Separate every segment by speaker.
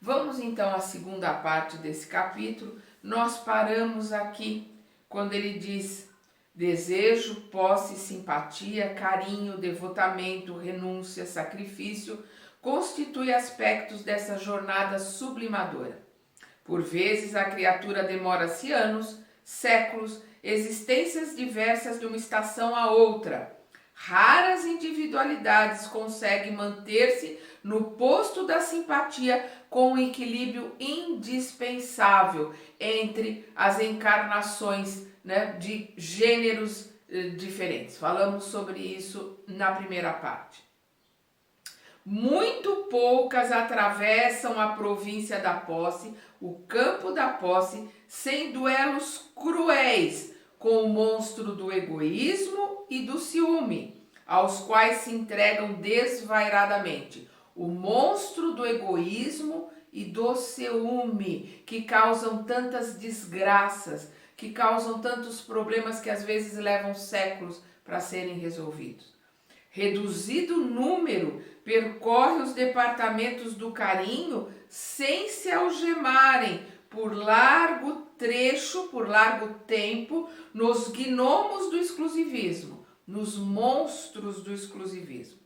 Speaker 1: Vamos então à segunda parte desse capítulo. Nós paramos aqui quando ele diz: desejo, posse, simpatia, carinho, devotamento, renúncia, sacrifício constituem aspectos dessa jornada sublimadora. Por vezes a criatura demora-se anos, séculos, existências diversas de uma estação a outra. Raras individualidades conseguem manter-se no posto da simpatia com um equilíbrio indispensável entre as encarnações, né, de gêneros diferentes. Falamos sobre isso na primeira parte. Muito poucas atravessam a província da posse, o campo da posse, sem duelos cruéis com o monstro do egoísmo e do ciúme, aos quais se entregam desvairadamente. O monstro do egoísmo e do ciúme, que causam tantas desgraças, que causam tantos problemas que às vezes levam séculos para serem resolvidos. Reduzido número, percorre os departamentos do carinho sem se algemarem por largo trecho, por largo tempo, nos gnomos do exclusivismo, nos monstros do exclusivismo.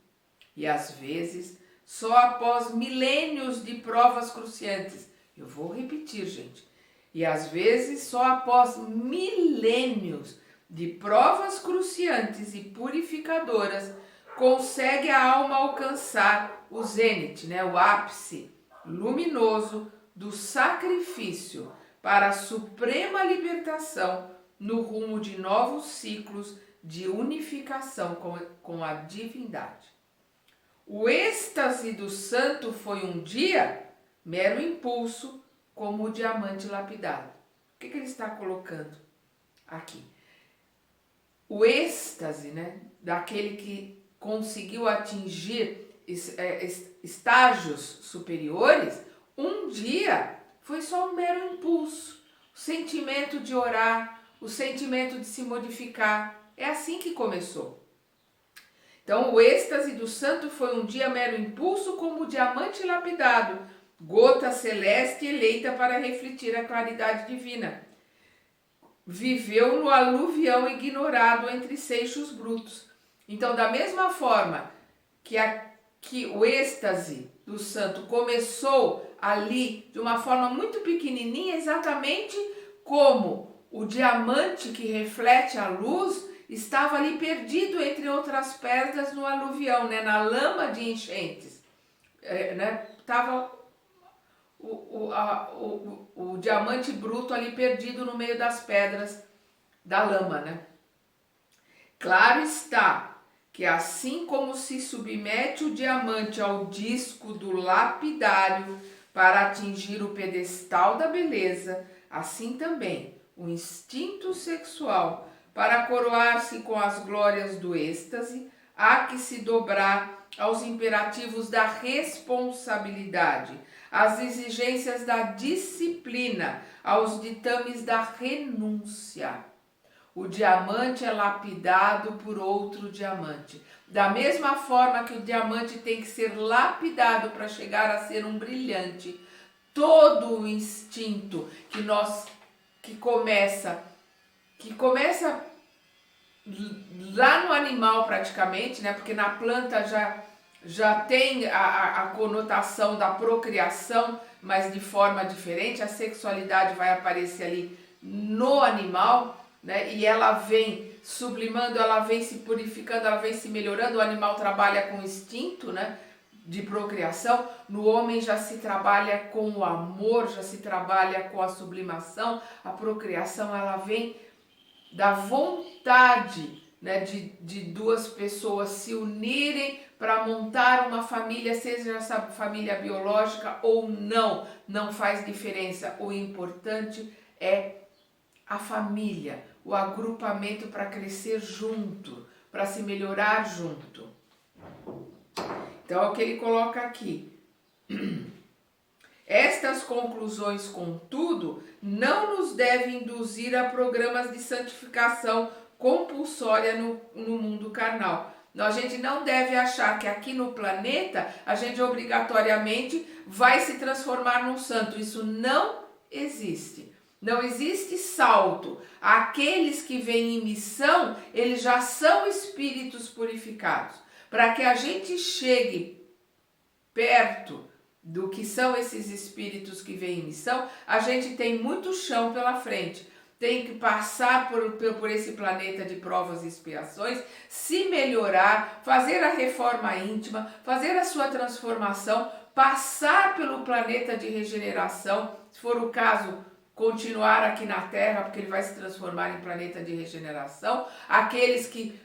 Speaker 1: E às vezes, só após milênios de provas cruciantes, eu vou repetir, gente, e às vezes só após milênios de provas cruciantes e purificadoras, consegue a alma alcançar o zênite, né, o ápice luminoso do sacrifício para a suprema libertação no rumo de novos ciclos de unificação com a divindade. O êxtase do santo foi um dia mero impulso, como o diamante lapidado. O que ele está colocando aqui? O êxtase, né, daquele que conseguiu atingir estágios superiores, um dia foi só um mero impulso, o sentimento de orar, o sentimento de se modificar. É assim que começou. Então, o êxtase do santo foi um dia mero impulso, como o diamante lapidado, gota celeste eleita para refletir a claridade divina. Viveu no aluvião ignorado entre seixos brutos. Então, da mesma forma que o êxtase do santo começou ali de uma forma muito pequenininha, exatamente como o diamante que reflete a luz estava ali perdido entre outras pedras no aluvião, né, na lama de enchentes. Estava o diamante bruto ali perdido no meio das pedras da lama, né? Claro está que assim como se submete o diamante ao disco do lapidário para atingir o pedestal da beleza, assim também o instinto sexual, para coroar-se com as glórias do êxtase, há que se dobrar aos imperativos da responsabilidade, às exigências da disciplina, aos ditames da renúncia. O diamante é lapidado por outro diamante. Da mesma forma que o diamante tem que ser lapidado para chegar a ser um brilhante, todo o instinto que começa lá no animal praticamente, né? Porque na planta já tem a conotação da procriação, mas de forma diferente. A sexualidade vai aparecer ali no animal, né? E ela vem sublimando, ela vem se purificando, ela vem se melhorando. O animal trabalha com instinto, né, de procriação. No homem já se trabalha com o amor, já se trabalha com a sublimação. A procriação, ela vem da vontade, né, de duas pessoas se unirem para montar uma família, seja essa família biológica ou não, não faz diferença. O importante é a família, o agrupamento para crescer junto, para se melhorar junto. Então é o que ele coloca aqui. Estas conclusões, contudo, não nos devem induzir a programas de santificação compulsória no mundo carnal. A gente não deve achar que aqui no planeta a gente obrigatoriamente vai se transformar num santo. Isso não existe. Não existe salto. Aqueles que vêm em missão, eles já são espíritos purificados. Para que a gente chegue perto do que são esses espíritos que vêm em missão, a gente tem muito chão pela frente. Tem que passar por esse planeta de provas e expiações, se melhorar, fazer a reforma íntima, fazer a sua transformação, passar pelo planeta de regeneração, se for o caso, continuar aqui na Terra, porque ele vai se transformar em planeta de regeneração. Aqueles que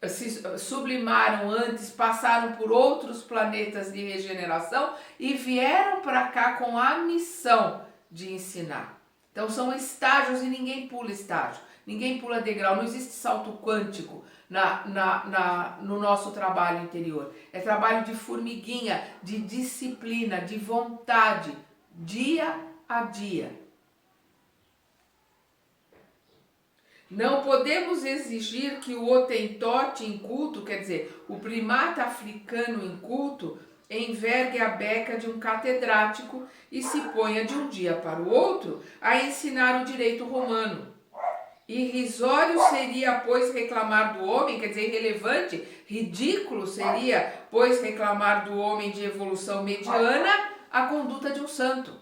Speaker 1: se sublimaram antes, passaram por outros planetas de regeneração e vieram para cá com a missão de ensinar. Então são estágios e ninguém pula estágio, ninguém pula degrau, não existe salto quântico no nosso trabalho interior. É trabalho de formiguinha, de disciplina, de vontade, dia a dia. Não podemos exigir que o Hotentote em culto, quer dizer, o primata africano em culto, envergue a beca de um catedrático e se ponha de um dia para o outro a ensinar o direito romano. Irrisório seria, pois, reclamar do homem, quer dizer, irrelevante, ridículo seria, pois, reclamar do homem de evolução mediana a conduta de um santo.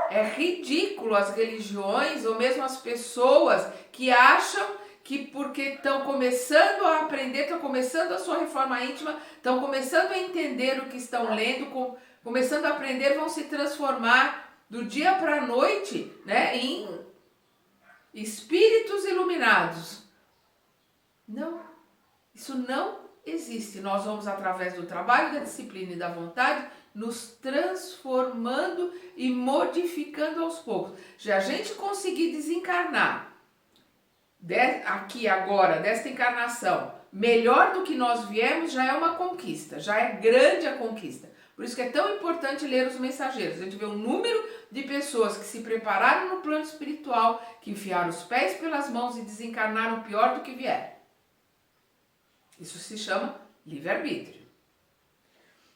Speaker 1: É ridículo as religiões ou mesmo as pessoas que acham que porque estão começando a aprender, estão começando a sua reforma íntima, estão começando a entender o que estão lendo, começando a aprender, vão se transformar do dia para a noite, né, em espíritos iluminados. Não, isso não existe. Nós vamos, através do trabalho, da disciplina e da vontade, nos transformando e modificando aos poucos. Se a gente conseguir desencarnar aqui agora, desta encarnação, melhor do que nós viemos, já é uma conquista, já é grande a conquista. Por isso que é tão importante ler os mensageiros. A gente vê um número de pessoas que se prepararam no plano espiritual, que enfiaram os pés pelas mãos e desencarnaram pior do que vieram. Isso se chama livre-arbítrio.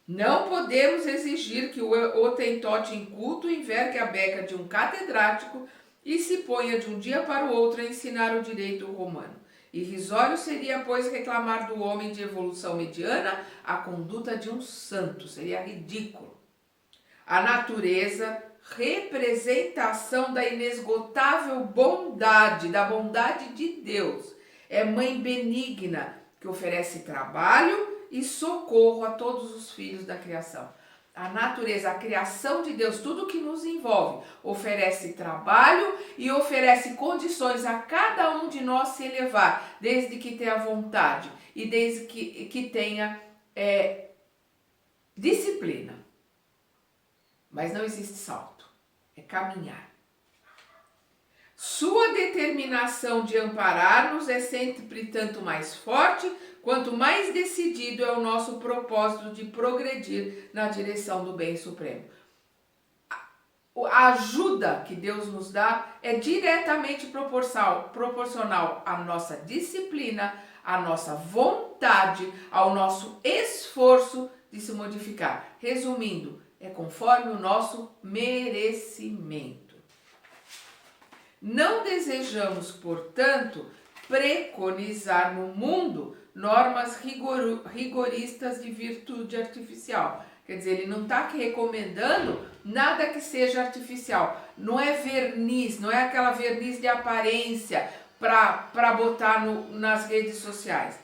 Speaker 1: Não podemos exigir que o Hotentote em culto envergue a beca de um catedrático e se ponha de um dia para o outro a ensinar o direito romano. Irrisório seria, pois, reclamar do homem de evolução mediana a conduta de um santo. Seria ridículo. A natureza, representação da inesgotável bondade, da bondade de Deus, é mãe benigna que oferece trabalho e socorro a todos os filhos da criação. A natureza, a criação de Deus, tudo que nos envolve, oferece trabalho e oferece condições a cada um de nós se elevar, desde que tenha vontade e desde que tenha disciplina. Mas não existe salto, é caminhar. Sua determinação de amparar-nos é sempre tanto mais forte, quanto mais decidido é o nosso propósito de progredir na direção do bem supremo. A ajuda que Deus nos dá é diretamente proporcional à nossa disciplina, à nossa vontade, ao nosso esforço de se modificar. Resumindo, é conforme o nosso merecimento. Não desejamos, portanto, preconizar no mundo normas rigoristas de virtude artificial. Quer dizer, ele não está aqui recomendando nada que seja artificial. Não é verniz, não é aquela verniz de aparência para botar nas redes sociais.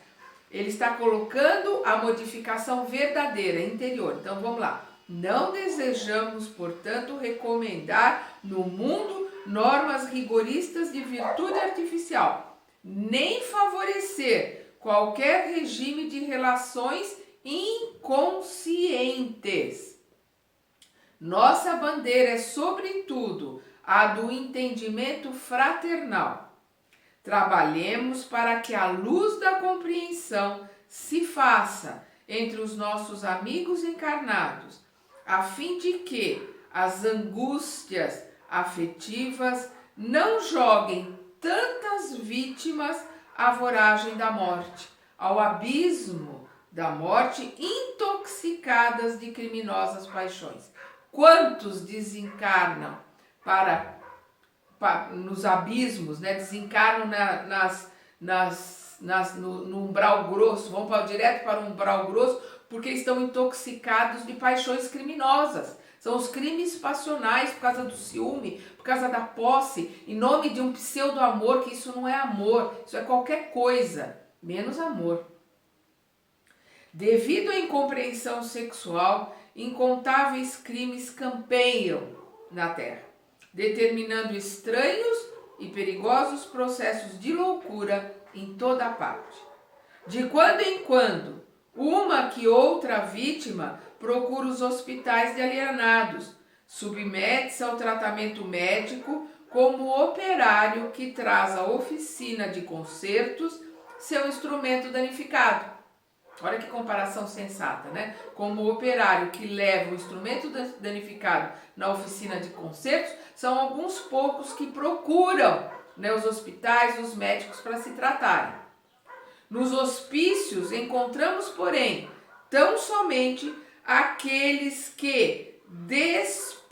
Speaker 1: Ele está colocando a modificação verdadeira, interior. Então vamos lá. Não desejamos, portanto, recomendar no mundo normas rigoristas de virtude artificial, nem favorecer qualquer regime de relações inconscientes. Nossa bandeira é, sobretudo, a do entendimento fraternal. Trabalhemos para que a luz da compreensão se faça entre os nossos amigos encarnados, a fim de que as angústias afetivas não joguem tantas vítimas à voragem da morte, ao abismo da morte, intoxicadas de criminosas paixões. Quantos desencarnam nos abismos, né? Desencarnam no umbral grosso, vão direto para o umbral grosso porque estão intoxicados de paixões criminosas. São os crimes passionais por causa do ciúme, por causa da posse, em nome de um pseudo-amor, que isso não é amor, isso é qualquer coisa, menos amor. Devido à incompreensão sexual, incontáveis crimes campeiam na Terra, determinando estranhos e perigosos processos de loucura em toda a parte. De quando em quando, uma que outra vítima procura os hospitais de alienados, submete-se ao tratamento médico como operário que traz à oficina de concertos seu instrumento danificado. Olha que comparação sensata, né? Como o operário que leva o instrumento danificado na oficina de concertos, são alguns poucos que procuram, né, os hospitais, os médicos para se tratarem. Nos hospícios encontramos, porém, tão somente aqueles que despencaram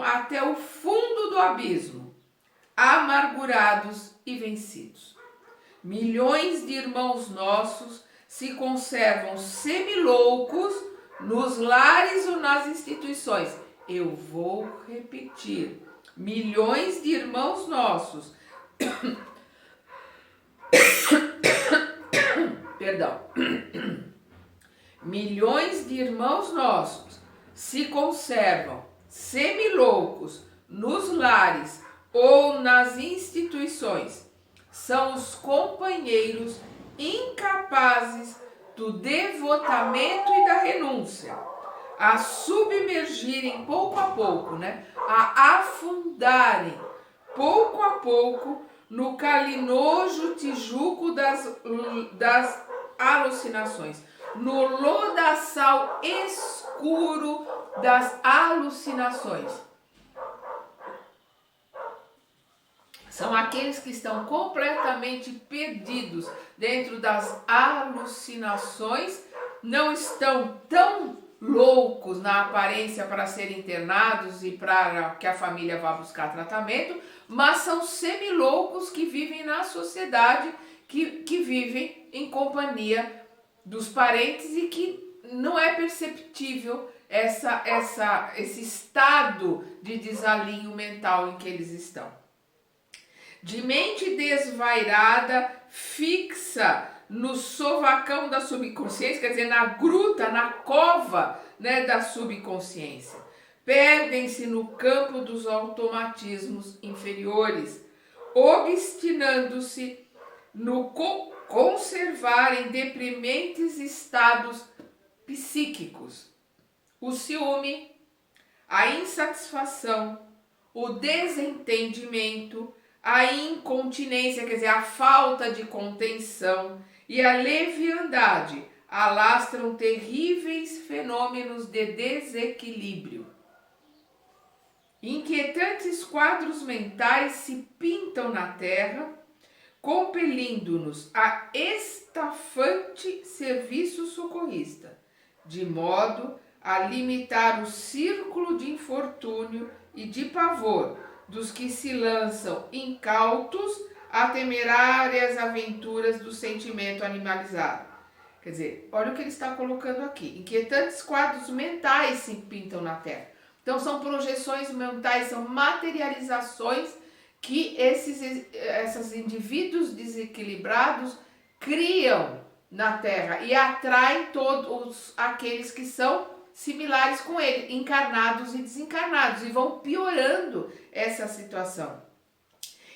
Speaker 1: até o fundo do abismo, amargurados e vencidos. Milhões de irmãos nossos se conservam semiloucos nos lares ou nas instituições. Eu vou repetir. Milhões de irmãos nossos perdão. Milhões de irmãos nossos se conservam semiloucos nos lares ou nas instituições. São os companheiros incapazes do devotamento e da renúncia, a submergirem pouco a pouco, né? A afundarem pouco a pouco no calinoso tijuco das alucinações, no lodaçal escuro das alucinações. São aqueles que estão completamente perdidos dentro das alucinações, não estão tão loucos na aparência para serem internados e para que a família vá buscar tratamento, mas são semiloucos que vivem na sociedade, que vivem em companhia dos parentes e que não é perceptível esse estado de desalinho mental em que eles estão. De mente desvairada, fixa no sovacão da subconsciência, quer dizer, na gruta, na cova, né, da subconsciência. Perdem-se no campo dos automatismos inferiores, obstinando-se no conservar em deprimentes estados psíquicos. O ciúme, a insatisfação, o desentendimento, a incontinência, quer dizer, a falta de contenção e a leviandade alastram terríveis fenômenos de desequilíbrio. Inquietantes quadros mentais se pintam na Terra, compelindo-nos a estafante serviço socorrista, de modo a limitar o círculo de infortúnio e de pavor dos que se lançam incautos a temerárias aventuras do sentimento animalizado. Quer dizer, olha o que ele está colocando aqui. Inquietantes quadros mentais se pintam na Terra. Então são projeções mentais, são materializações que esses indivíduos desequilibrados criam na Terra e atraem todos aqueles que são similares com ele, encarnados e desencarnados, e vão piorando essa situação.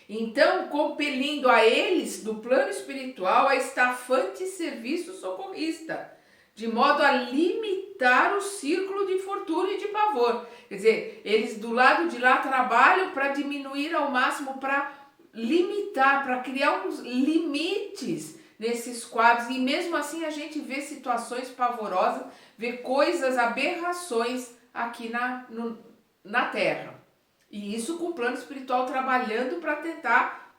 Speaker 1: Então, compelindo a eles, do plano espiritual, a estafante serviço socorrista, de modo a limitar o círculo de infortúnio e de pavor. Quer dizer, eles do lado de lá trabalham para diminuir ao máximo, para limitar, para criar uns limites nesses quadros, e mesmo assim a gente vê situações pavorosas, vê coisas, aberrações aqui na Terra. E isso com o plano espiritual trabalhando para tentar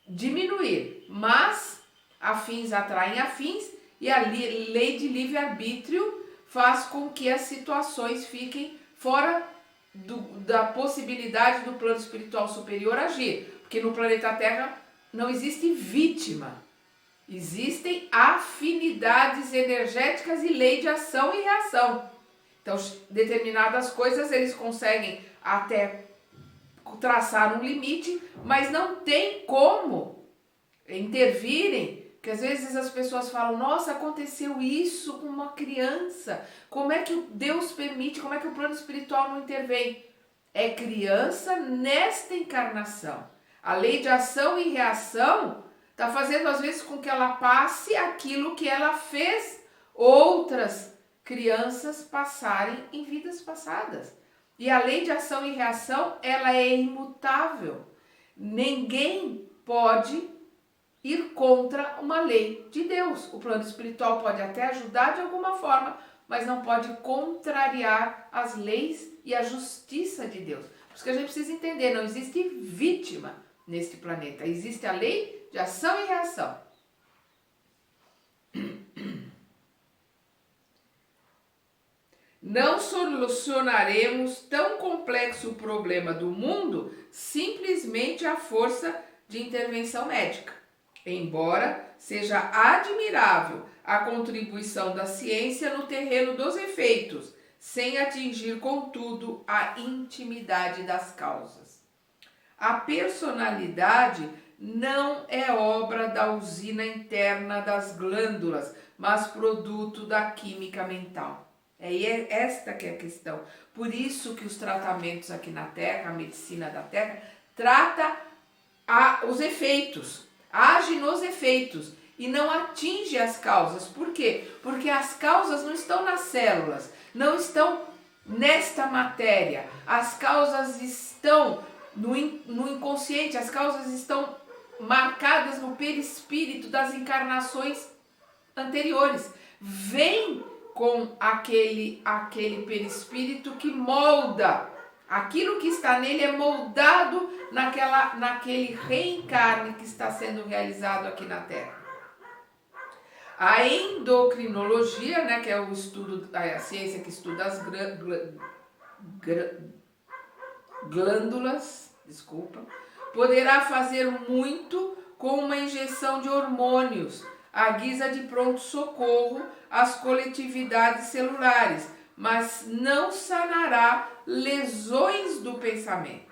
Speaker 1: diminuir, mas afins atraem afins e a lei de livre-arbítrio faz com que as situações fiquem fora da possibilidade do plano espiritual superior agir, porque no planeta Terra não existe vítima, existem afinidades energéticas e lei de ação e reação. Então, determinadas coisas eles conseguem até traçar um limite, mas não tem como intervirem, que às vezes as pessoas falam, nossa, aconteceu isso com uma criança, como é que Deus permite, como é que o plano espiritual não intervém? É criança nesta encarnação. A lei de ação e reação está fazendo às vezes com que ela passe aquilo que ela fez outras crianças passarem em vidas passadas. E a lei de ação e reação, ela é imutável. Ninguém pode ir contra uma lei de Deus. O plano espiritual pode até ajudar de alguma forma, mas não pode contrariar as leis e a justiça de Deus. Por isso que a gente precisa entender, não existe vítima neste planeta. Existe a lei de ação e reação. Não solucionaremos tão complexo problema do mundo simplesmente à força de intervenção médica. Embora seja admirável a contribuição da ciência no terreno dos efeitos, sem atingir, contudo, a intimidade das causas. A personalidade não é obra da usina interna das glândulas, mas produto da química mental. É esta que é a questão. Por isso que os tratamentos aqui na Terra, a medicina da Terra, trata os efeitos, age nos efeitos e não atinge as causas. Por quê? Porque as causas não estão nas células, não estão nesta matéria. As causas estão no inconsciente, as causas estão marcadas no perispírito das encarnações anteriores. Vem com aquele perispírito que molda. Aquilo que está nele é moldado naquele reencarne que está sendo realizado aqui na Terra. A endocrinologia, né, que é o estudo, a ciência que estuda as glândulas, poderá fazer muito com uma injeção de hormônios, à guisa de pronto-socorro às coletividades celulares, mas não sanará lesões do pensamento.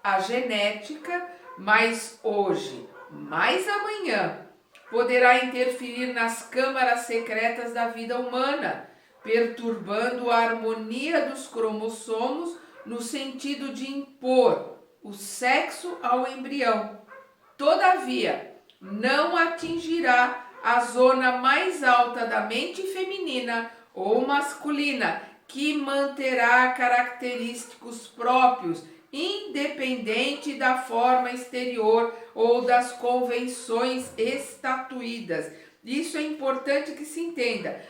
Speaker 1: A genética, mais hoje, mais amanhã, poderá interferir nas câmaras secretas da vida humana, perturbando a harmonia dos cromossomos no sentido de impor o sexo ao embrião. Todavia, não atingirá a zona mais alta da mente feminina ou masculina, que manterá característicos próprios, independente da forma exterior ou das convenções estatuídas. Isso é importante que se entenda.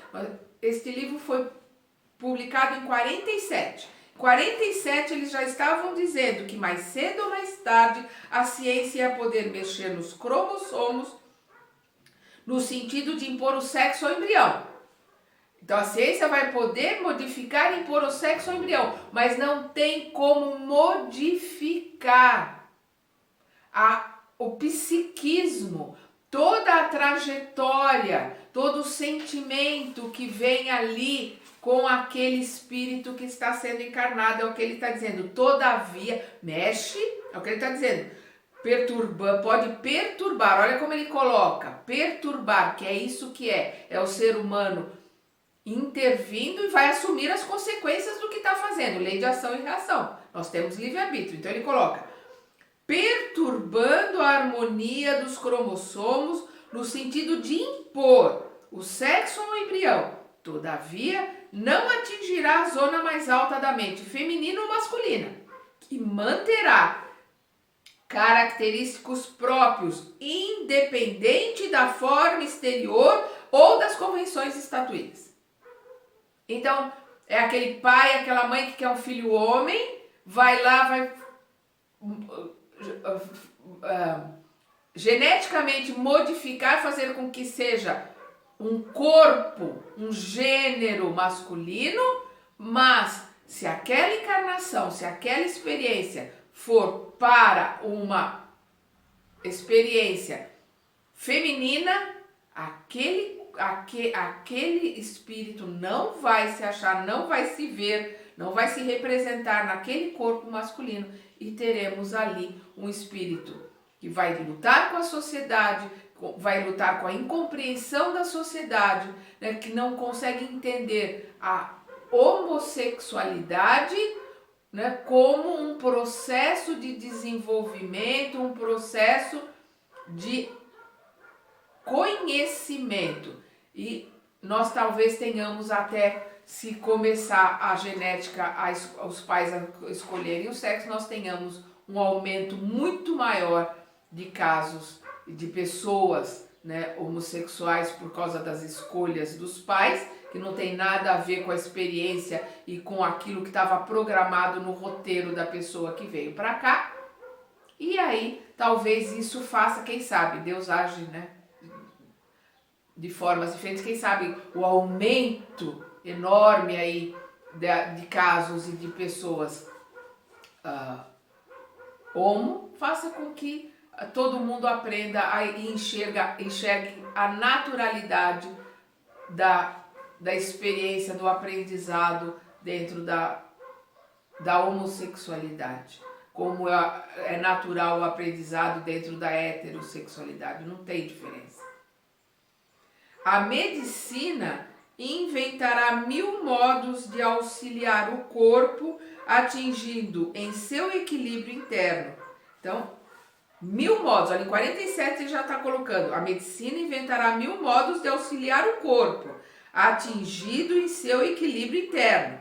Speaker 1: Este livro foi publicado em 47. Em 47 eles já estavam dizendo que mais cedo ou mais tarde a ciência ia poder mexer nos cromossomos no sentido de impor o sexo ao embrião. Então a ciência vai poder modificar e impor o sexo ao embrião, mas não tem como modificar o psiquismo, toda a trajetória, todo o sentimento que vem ali com aquele espírito que está sendo encarnado. É o que ele está dizendo. Todavia, mexe, é o que ele está dizendo. Pode perturbar, olha como ele coloca, perturbar, que é isso que é o ser humano intervindo e vai assumir as consequências do que está fazendo, lei de ação e reação. Nós temos livre-arbítrio, então ele coloca, perturbando a harmonia dos cromossomos no sentido de impor o sexo ao embrião. Todavia, não atingirá a zona mais alta da mente, feminina ou masculina, e manterá característicos próprios, independente da forma exterior ou das convenções estatuídas. Então, é aquele pai, aquela mãe que quer um filho homem, vai lá, vai geneticamente modificar, fazer com que seja um corpo, um gênero masculino, mas se aquela encarnação, se aquela experiência for para uma experiência feminina, aquele espírito não vai se achar, não vai se ver, não vai se representar naquele corpo masculino, e teremos ali um espírito que vai lutar com a sociedade, vai lutar com a incompreensão da sociedade, né, que não consegue entender a homossexualidade, né, como um processo de desenvolvimento, um processo de conhecimento. E nós talvez tenhamos até, se começar a genética, os pais a escolherem o sexo, nós tenhamos um aumento muito maior de casos de pessoas, né, homossexuais por causa das escolhas dos pais, que não tem nada a ver com a experiência e com aquilo que estava programado no roteiro da pessoa que veio para cá. E aí, talvez isso faça, quem sabe, Deus age, né, de formas diferentes, quem sabe o aumento enorme aí de casos e de pessoas homo faça com que todo mundo aprenda e enxergue a naturalidade da experiência, do aprendizado dentro da homossexualidade. Como é natural o aprendizado dentro da heterossexualidade, não tem diferença. A medicina inventará 1000 modos de auxiliar o corpo, atingindo em seu equilíbrio interno. Então, 1000 modos, olha, em 47 ele já está colocando, a medicina inventará 1000 modos de auxiliar o corpo, atingido em seu equilíbrio interno.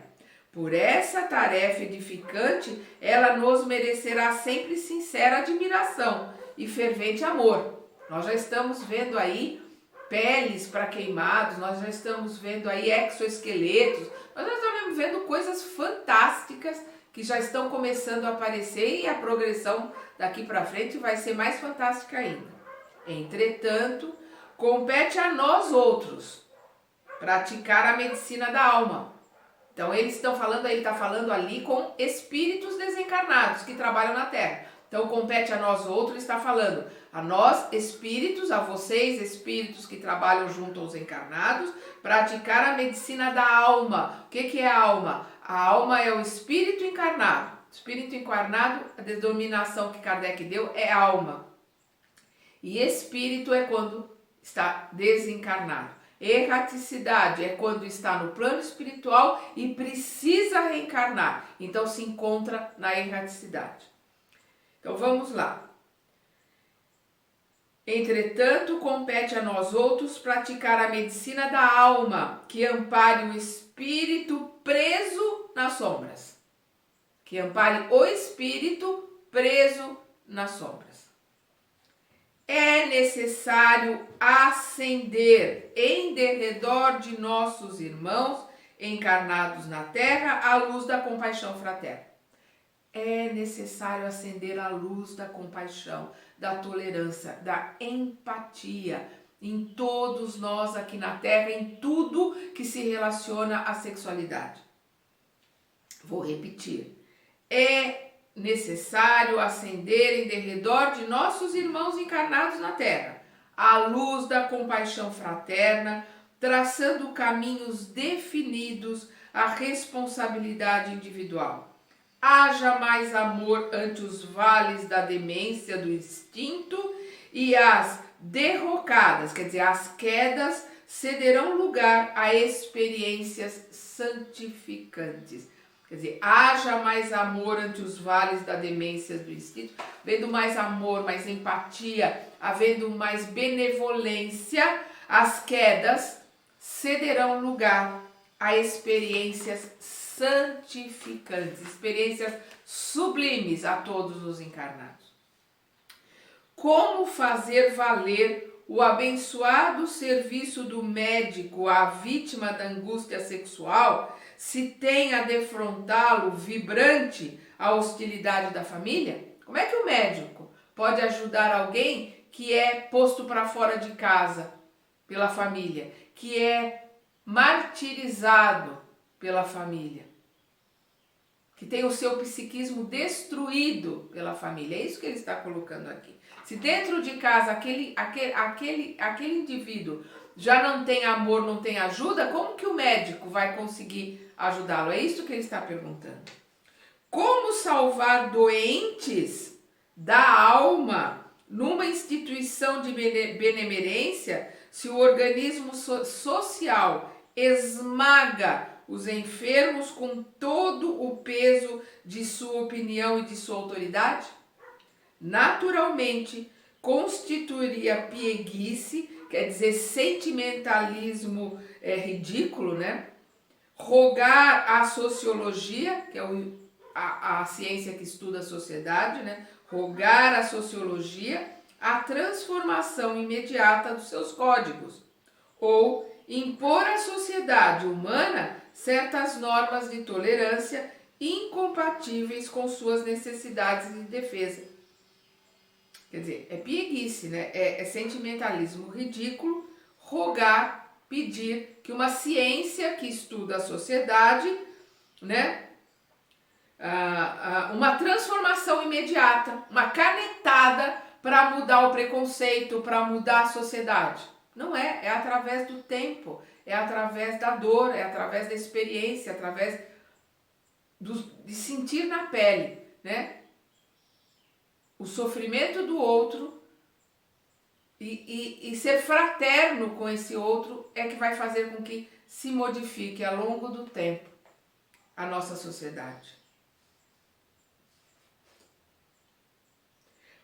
Speaker 1: Por essa tarefa edificante, ela nos merecerá sempre sincera admiração e fervente amor. Nós já estamos vendo aí peles para queimados, nós já estamos vendo aí exoesqueletos, nós já estamos vendo coisas fantásticas que já estão começando a aparecer, e a progressão daqui para frente vai ser mais fantástica ainda. Entretanto, compete a nós outros praticar a medicina da alma. Então ele está falando ali com espíritos desencarnados que trabalham na Terra. Então compete a nós outros, está falando a nós espíritos, a vocês espíritos que trabalham junto aos encarnados, praticar a medicina da alma. O que é a alma? A alma é o espírito encarnado. Espírito encarnado, a denominação que Kardec deu é alma. E espírito é quando está desencarnado. Erraticidade é quando está no plano espiritual e precisa reencarnar. Então se encontra na erraticidade. Então vamos lá. Entretanto, compete a nós outros praticar a medicina da alma, que ampare o espírito preso nas sombras. Que ampare o espírito preso nas sombras. É necessário acender em derredor de nossos irmãos encarnados na terra a luz da compaixão fraterna. É necessário acender a luz da compaixão, da tolerância, da empatia em todos nós aqui na Terra, em tudo que se relaciona à sexualidade. Vou repetir. É necessário acender em derredor de nossos irmãos encarnados na Terra a luz da compaixão fraterna, traçando caminhos definidos à responsabilidade individual. Haja mais amor ante os vales da demência do instinto, e as derrocadas, quer dizer, as quedas, cederão lugar a experiências santificantes. Quer dizer, haja mais amor ante os vales da demência do instinto, havendo mais amor, mais empatia, havendo mais benevolência, as quedas cederão lugar a experiências santificantes, experiências sublimes a todos os encarnados. Como fazer valer o abençoado serviço do médico à vítima da angústia sexual, se tem a defrontá-lo vibrante a hostilidade da família? Como é que o médico pode ajudar alguém que é posto para fora de casa pela família, que é martirizado pela família, que tem o seu psiquismo destruído pela família. É isso que ele está colocando aqui. Se dentro de casa aquele indivíduo já não tem amor, não tem ajuda, como que o médico vai conseguir ajudá-lo? É isso que ele está perguntando. Como salvar doentes da alma numa instituição de benemerência se o organismo social esmaga os enfermos com todo o peso de sua opinião e de sua autoridade? Naturalmente, constituiria pieguice, quer dizer, sentimentalismo ridículo, né? Rogar à sociologia, que é a ciência que estuda a sociedade, né? Rogar à sociologia a transformação imediata dos seus códigos, ou impor à sociedade humana certas normas de tolerância incompatíveis com suas necessidades de defesa. Quer dizer, é pieguice, né? É sentimentalismo ridículo rogar, pedir que uma ciência que estuda a sociedade, né? Uma transformação imediata, uma canetada para mudar o preconceito, para mudar a sociedade. Não é através do tempo, é através da dor, é através da experiência, através de sentir na pele, né? O sofrimento do outro e ser fraterno com esse outro é que vai fazer com que se modifique ao longo do tempo a nossa sociedade.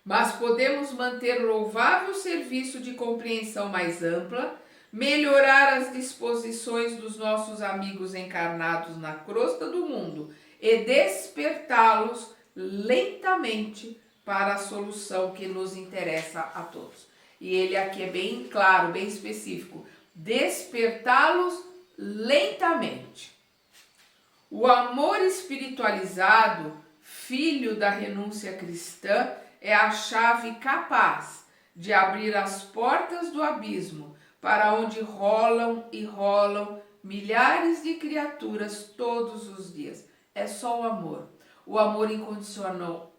Speaker 1: Mas podemos manter louvável serviço de compreensão mais ampla, melhorar as disposições dos nossos amigos encarnados na crosta do mundo e despertá-los lentamente para a solução que nos interessa a todos. E ele aqui é bem claro, bem específico. Despertá-los lentamente. O amor espiritualizado, filho da renúncia cristã, é a chave capaz de abrir as portas do abismo para onde rolam e rolam milhares de criaturas todos os dias. É só o amor incondicional,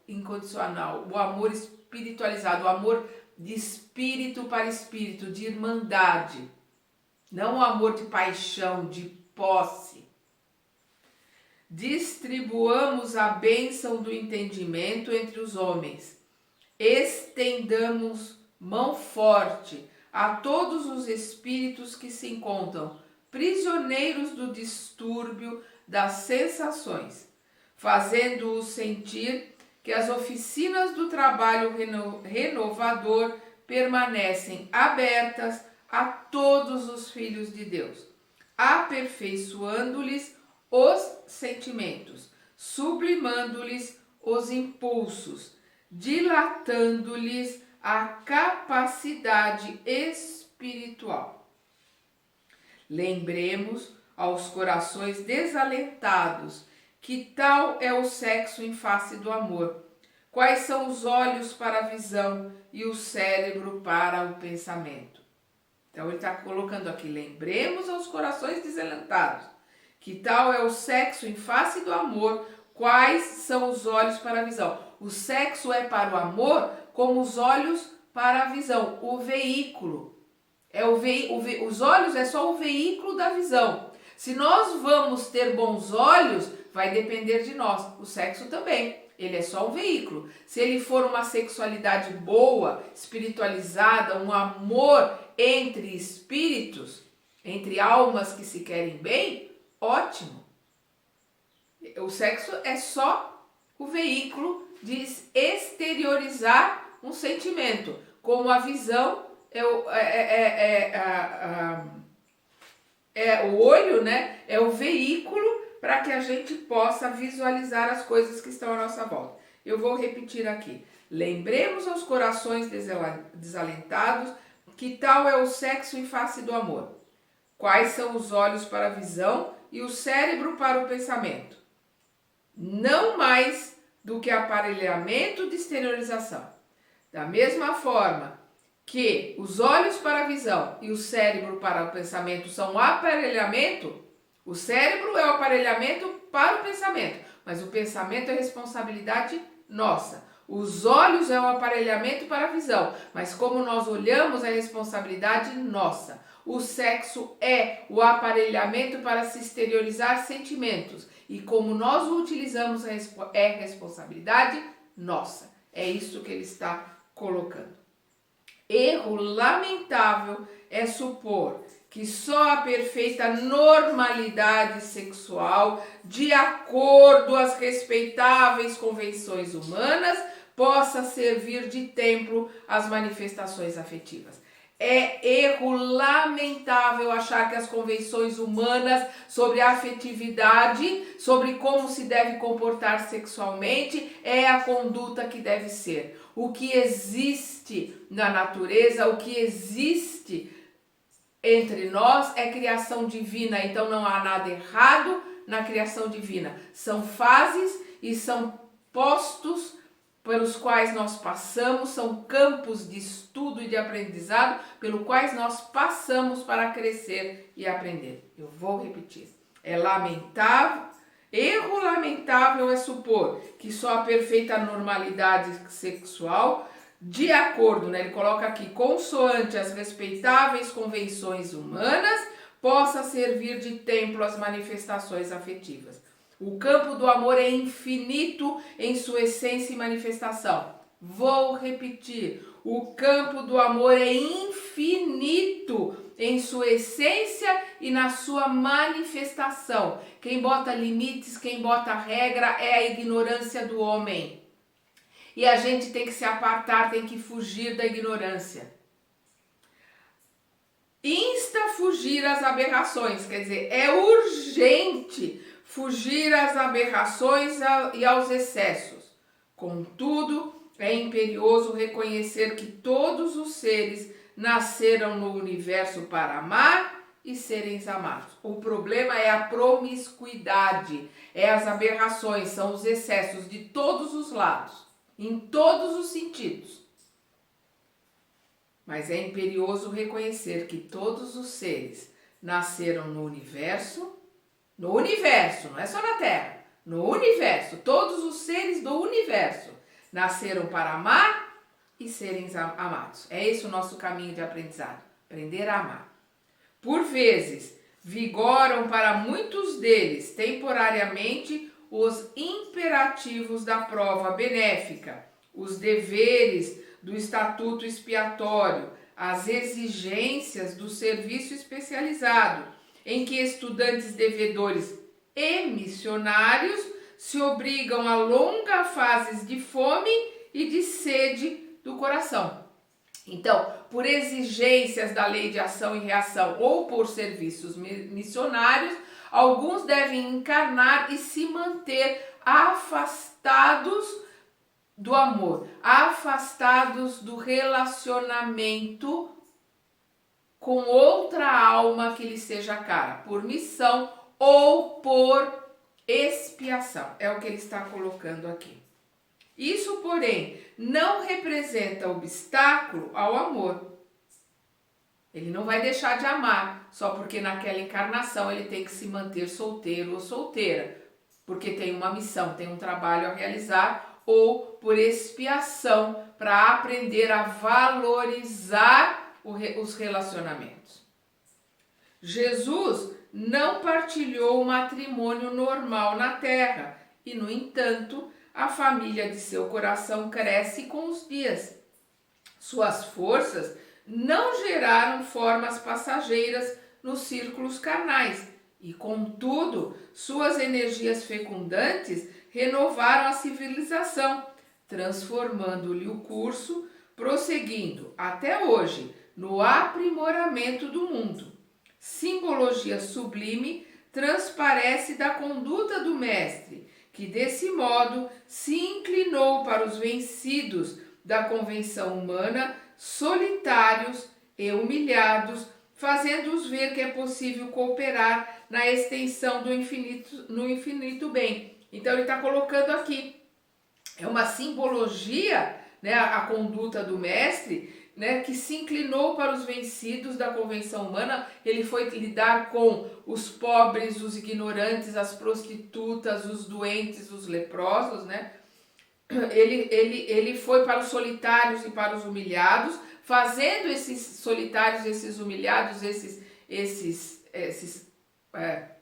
Speaker 1: o amor espiritualizado, o amor de espírito para espírito, de irmandade, não o amor de paixão, de posse. Distribuamos a bênção do entendimento entre os homens, estendamos mão forte a todos os espíritos que se encontram prisioneiros do distúrbio das sensações, fazendo-os sentir que as oficinas do trabalho renovador permanecem abertas a todos os filhos de Deus, aperfeiçoando-lhes os sentimentos, sublimando-lhes os impulsos, dilatando-lhes a capacidade espiritual. Lembremos aos corações desalentados que tal é o sexo em face do amor, quais são os olhos para a visão e o cérebro para o pensamento. Então ele está colocando aqui, lembremos aos corações desalentados que tal é o sexo em face do amor, quais são os olhos para a visão. O sexo é para o amor como os olhos para a visão, o veículo. Os olhos é só o veículo da visão. Se nós vamos ter bons olhos, vai depender de nós. O sexo também, ele é só um veículo. Se ele for uma sexualidade boa, espiritualizada, um amor entre espíritos, entre almas que se querem bem, ótimo. O sexo é só o veículo de exteriorizar um sentimento, como a visão o olho, né? É o veículo para que a gente possa visualizar as coisas que estão à nossa volta. Eu vou repetir aqui. Lembremos aos corações desalentados que tal é o sexo em face do amor. Quais são os olhos para a visão e o cérebro para o pensamento. Não mais do que aparelhamento de exteriorização. Da mesma forma que os olhos para a visão e o cérebro para o pensamento são um aparelhamento, o cérebro é o aparelhamento para o pensamento, mas o pensamento é responsabilidade nossa. Os olhos é o aparelhamento para a visão, mas como nós olhamos é responsabilidade nossa. O sexo é o aparelhamento para se exteriorizar sentimentos, e como nós o utilizamos é responsabilidade nossa. É isso que ele está colocando. Erro lamentável é supor que só a perfeita normalidade sexual, de acordo às respeitáveis convenções humanas, possa servir de templo às manifestações afetivas. É erro lamentável achar que as convenções humanas sobre a afetividade, sobre como se deve comportar sexualmente, é a conduta que deve ser. O que existe na natureza, o que existe entre nós é criação divina, então não há nada errado na criação divina. São fases e são postos pelos quais nós passamos, são campos de estudo e de aprendizado pelos quais nós passamos para crescer e aprender. Eu vou repetir. É lamentável, erro lamentável é supor que só a perfeita normalidade sexual, de acordo, ele coloca aqui, consoante as respeitáveis convenções humanas, possa servir de templo às manifestações afetivas. O campo do amor é infinito em sua essência e manifestação. Vou repetir. O campo do amor é infinito em sua essência e na sua manifestação. Quem bota limites, quem bota regra é a ignorância do homem. E a gente tem que se apartar, tem que fugir da ignorância. Insta a fugir às aberrações, quer dizer, é urgente fugir às aberrações e aos excessos. Contudo, é imperioso reconhecer que todos os seres nasceram no universo para amar e serem amados. O problema é a promiscuidade, é as aberrações, são os excessos de todos os lados, em todos os sentidos. Mas é imperioso reconhecer que todos os seres nasceram no universo, não é só na Terra, no universo, todos os seres do universo nasceram para amar e serem amados. É esse o nosso caminho de aprendizado, aprender a amar. Por vezes, vigoram para muitos deles temporariamente os imperativos da prova benéfica, os deveres do estatuto expiatório, as exigências do serviço especializado, em que estudantes devedores e missionários se obrigam a longas fases de fome e de sede do coração. Então, por exigências da lei de ação e reação ou por serviços missionários, alguns devem encarnar e se manter afastados do amor, afastados do relacionamento com outra alma que lhe seja cara, por missão ou por expiação. É o que ele está colocando aqui. Isso, porém, não representa obstáculo ao amor. Ele não vai deixar de amar só porque naquela encarnação ele tem que se manter solteiro ou solteira, porque tem uma missão, tem um trabalho a realizar, ou por expiação para aprender a valorizar os relacionamentos. Jesus não partilhou o matrimônio normal na Terra e, no entanto, a família de seu coração cresce com os dias. Suas forças não geraram formas passageiras nos círculos carnais e, contudo, suas energias fecundantes renovaram a civilização, transformando-lhe o curso, prosseguindo até hoje no aprimoramento do mundo. Simbologia sublime transparece da conduta do mestre, que desse modo se inclinou para os vencidos da convenção humana, solitários e humilhados, fazendo-os ver que é possível cooperar na extensão do infinito, no infinito bem. Então ele está colocando aqui, é uma simbologia, a conduta do mestre, né, que se inclinou para os vencidos da convenção humana. Ele foi lidar com os pobres, os ignorantes, as prostitutas, os doentes, os leprosos, né? Ele foi para os solitários e para os humilhados, fazendo esses solitários, esses humilhados, esses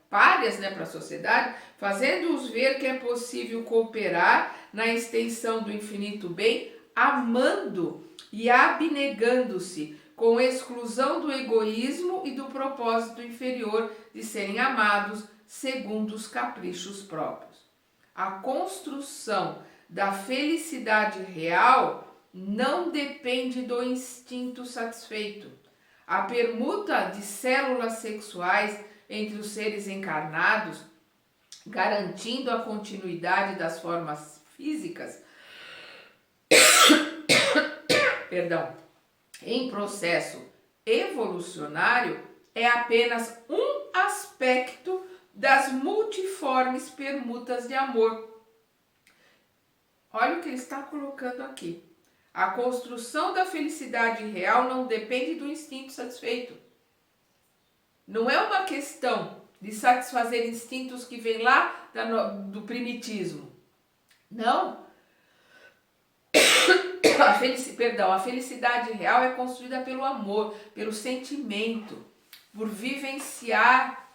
Speaker 1: párias, né, para a sociedade, fazendo-os ver que é possível cooperar na extensão do infinito bem, amando e abnegando-se, com exclusão do egoísmo e do propósito inferior de serem amados segundo os caprichos próprios. A construção da felicidade real não depende do instinto satisfeito. A permuta de células sexuais entre os seres encarnados, garantindo a continuidade das formas físicas, em processo evolucionário, é apenas um aspecto das multiformes permutas de amor. Olha o que ele está colocando aqui. A construção da felicidade real não depende do instinto satisfeito. Não é uma questão de satisfazer instintos que vêm lá do primitismo. Não. A felicidade real é construída pelo amor, pelo sentimento, por vivenciar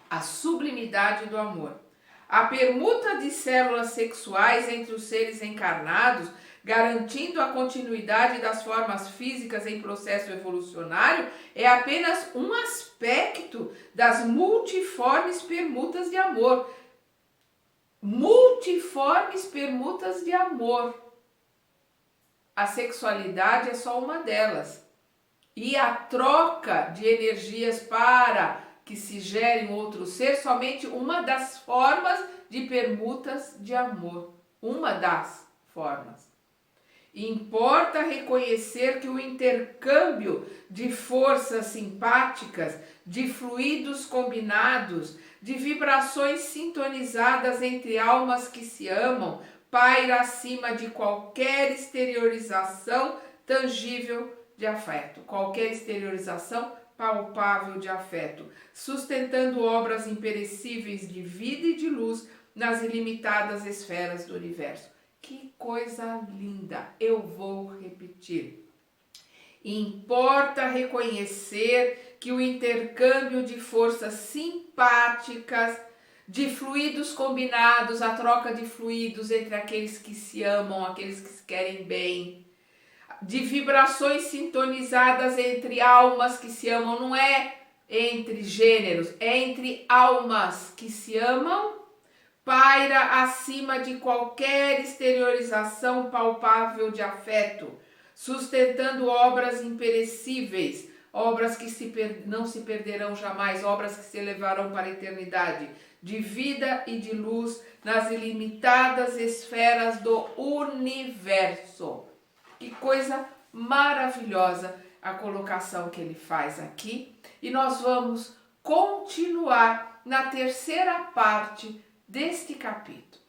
Speaker 1: a sublimidade do amor. A permuta de células sexuais entre os seres encarnados, garantindo a continuidade das formas físicas em processo evolucionário, é apenas um aspecto das multiformes permutas de amor. Multiformes permutas de amor. A sexualidade é só uma delas. E a troca de energias para que se gere um outro ser, somente uma das formas de permutas de amor. Uma das formas. Importa reconhecer que o intercâmbio de forças simpáticas, de fluidos combinados, de vibrações sintonizadas entre almas que se amam, paira acima de qualquer exteriorização tangível de afeto, qualquer exteriorização palpável de afeto, sustentando obras imperecíveis de vida e de luz nas ilimitadas esferas do universo. Que coisa linda! Eu vou repetir. Importa reconhecer que o intercâmbio de forças simpáticas, de fluidos combinados, a troca de fluidos entre aqueles que se amam, aqueles que se querem bem, de vibrações sintonizadas entre almas que se amam, não é entre gêneros, é entre almas que se amam, paira acima de qualquer exteriorização palpável de afeto, sustentando obras imperecíveis, obras que não se perderão jamais, obras que se elevarão para a eternidade, de vida e de luz nas ilimitadas esferas do universo. Que coisa maravilhosa a colocação que ele faz aqui. E nós vamos continuar na terceira parte deste capítulo.